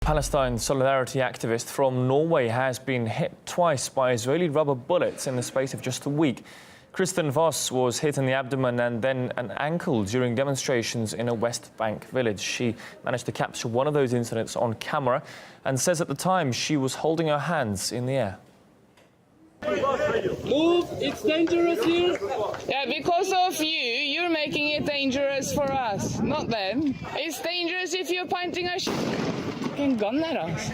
Palestine-solidarity activist from Norway has been hit twice by Israeli rubber bullets in the space of just a week. Kristin Foss was hit in the abdomen and then an ankle during demonstrations in a West Bank village. She managed to capture one of those incidents on camera and says at the time she was holding her hands in the air. Move! It's dangerous here! Yeah, because of you, you're making it dangerous for us, not them. It's dangerous if you're pointing a fucking gun at us.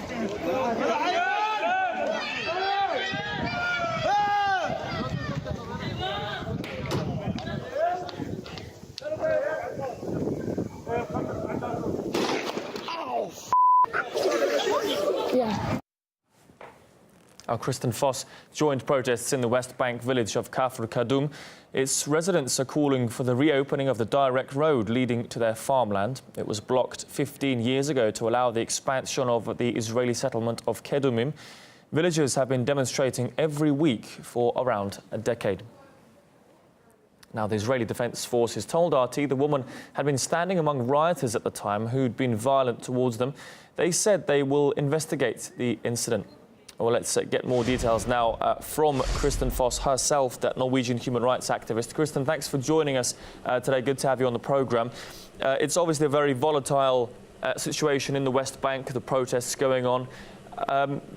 Yeah. Kristin Foss joined protests in the West Bank village of Kafr Kadum. Its residents are calling for the reopening of the direct road leading to their farmland. It was blocked 15 years ago to allow the expansion of the Israeli settlement of Kedumim. Villagers have been demonstrating every week for around a decade. Now, the Israeli Defense Forces told RT the woman had been standing among rioters at the time who'd been violent towards them. They said they will investigate the incident. Well, let's get more details now from Kristin Foss herself, that Norwegian human rights activist. Kristin, thanks for joining us today. Good to have you on the programme. It's obviously a very volatile situation in the West Bank, the protests going on.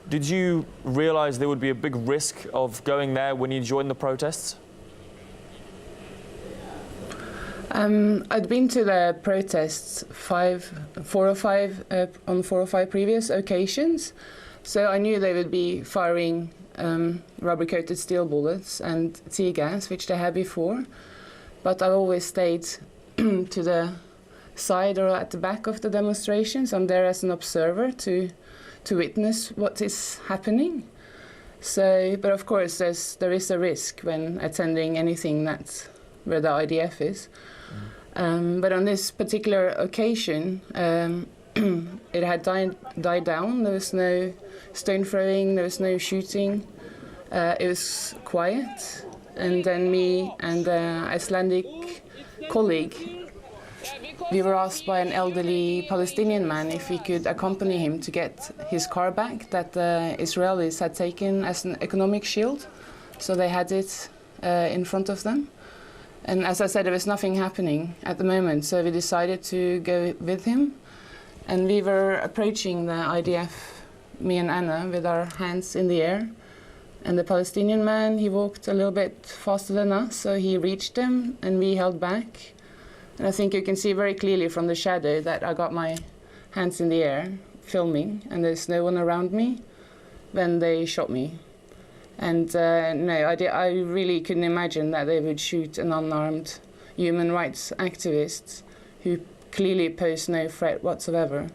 Did you realise there would be a big risk of going there when you joined the protests? I'd been to the protests on 4 or 5 previous occasions. So I knew they would be firing rubber-coated steel bullets and tear gas, which they had before. But I always stayed to the side or at the back of the demonstrations. I'm there as an observer to witness what is happening. So, but of course, there is a risk when attending anything that's where the IDF is. But on this particular occasion, it had died down. There was no stone throwing, there was no shooting. It was quiet. And then me and an Icelandic colleague, we were asked by an elderly Palestinian man if we could accompany him to get his car back that the Israelis had taken as an economic shield. So they had it in front of them. And as I said, there was nothing happening at the moment, so we decided to go with him. And we were approaching the IDF, me and Anna, with our hands in the air. And the Palestinian man, he walked a little bit faster than us, so he reached them, and we held back. And I think you can see very clearly from the shadow that I got my hands in the air, filming, and there's no one around me when they shot me. And no, I really couldn't imagine that they would shoot an unarmed human rights activist who clearly posed no threat whatsoever.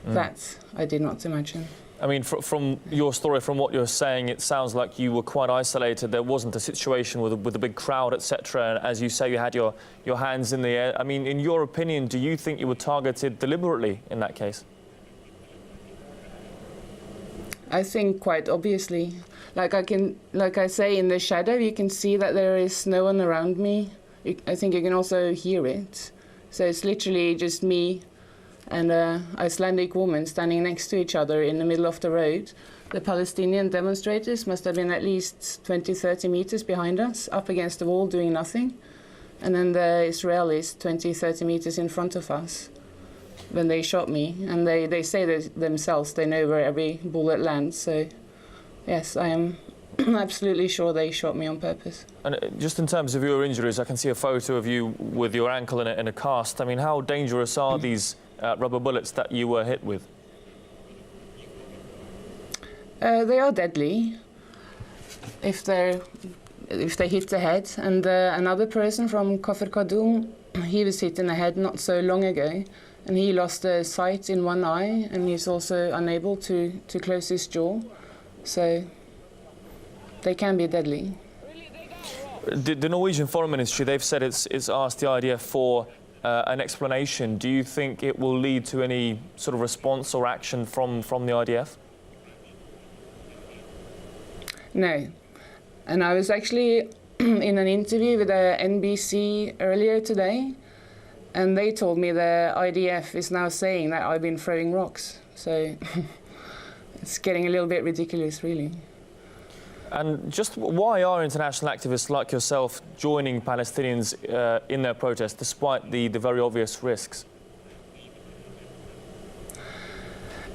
That I did not imagine. I mean, from your story, from what you're saying, it sounds like you were quite isolated. There wasn't a situation with a big crowd, etc. And as you say, you had your hands in the air. I mean, in your opinion, do you think you were targeted deliberately in that case? I think quite obviously. Like I say, in the shadow, you can see that there is no one around me. I think you can also hear it. So it's literally just me and an Icelandic woman standing next to each other in the middle of the road. The Palestinian demonstrators must have been at least 20, 30 meters behind us, up against the wall doing nothing. And then the Israelis 20, 30 meters in front of us when they shot me. And they say themselves they know where every bullet lands. So yes, I am absolutely sure they shot me on purpose. And just in terms of your injuries, I can see a photo of you with your ankle in a cast. I mean, how dangerous are these rubber bullets that you were hit with? They are deadly if they hit the head. And another person from Kafr Kadum, he was hit in the head not so long ago, and he lost sight in one eye, and he's also unable to close his jaw. So they can be deadly. The Norwegian Foreign Ministry, they've said it's asked the IDF for an explanation. Do you think it will lead to any sort of response or action from the IDF? No. And I was actually in an interview with NBC earlier today, And they told me the IDF is now saying that I've been throwing rocks. So it's getting a little bit ridiculous, really. And just why are international activists like yourself joining Palestinians in their protest, despite the very obvious risks?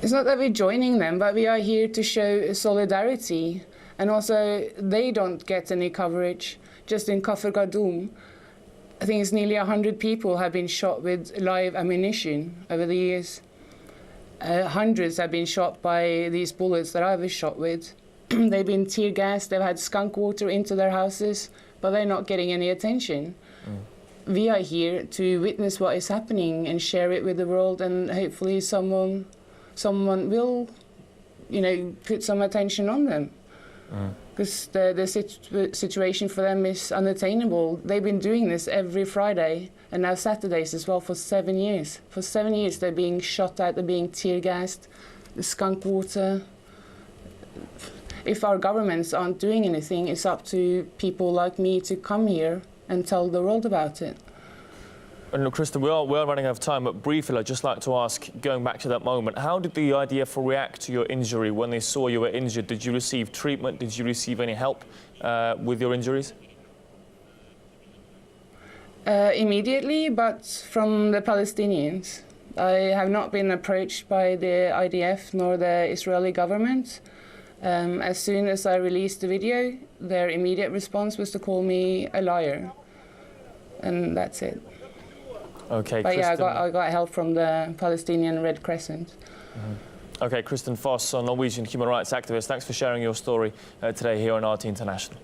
It's not that we're joining them, but we are here to show solidarity. And also, they don't get any coverage. Just in Kafr Kadum, I think it's nearly 100 people have been shot with live ammunition over the years. Hundreds have been shot by these bullets that I was shot with. They've been tear gassed, they've had skunk water into their houses, but they're not getting any attention. We are here to witness what is happening and share it with the world, and hopefully someone will, put some attention on them. Because the situation for them is unattainable. They've been doing this every Friday, and now Saturdays as well, for 7 years. For 7 years they're being shot at, they're being tear gassed, the skunk water. If our governments aren't doing anything, it's up to people like me to come here and tell the world about it. And Kristin, we are running out of time, but briefly I'd just like to ask, going back to that moment, how did the IDF react to your injury when they saw you were injured? Did you receive treatment? Did you receive any help with your injuries? Immediately, but from the Palestinians. I have not been approached by the IDF nor the Israeli government. As soon as I released the video, their immediate response was to call me a liar. And that's it. Okay, but Kristin... yeah, I got help from the Palestinian Red Crescent. Okay, Kristin Foss, a Norwegian human rights activist, thanks for sharing your story today here on RT International.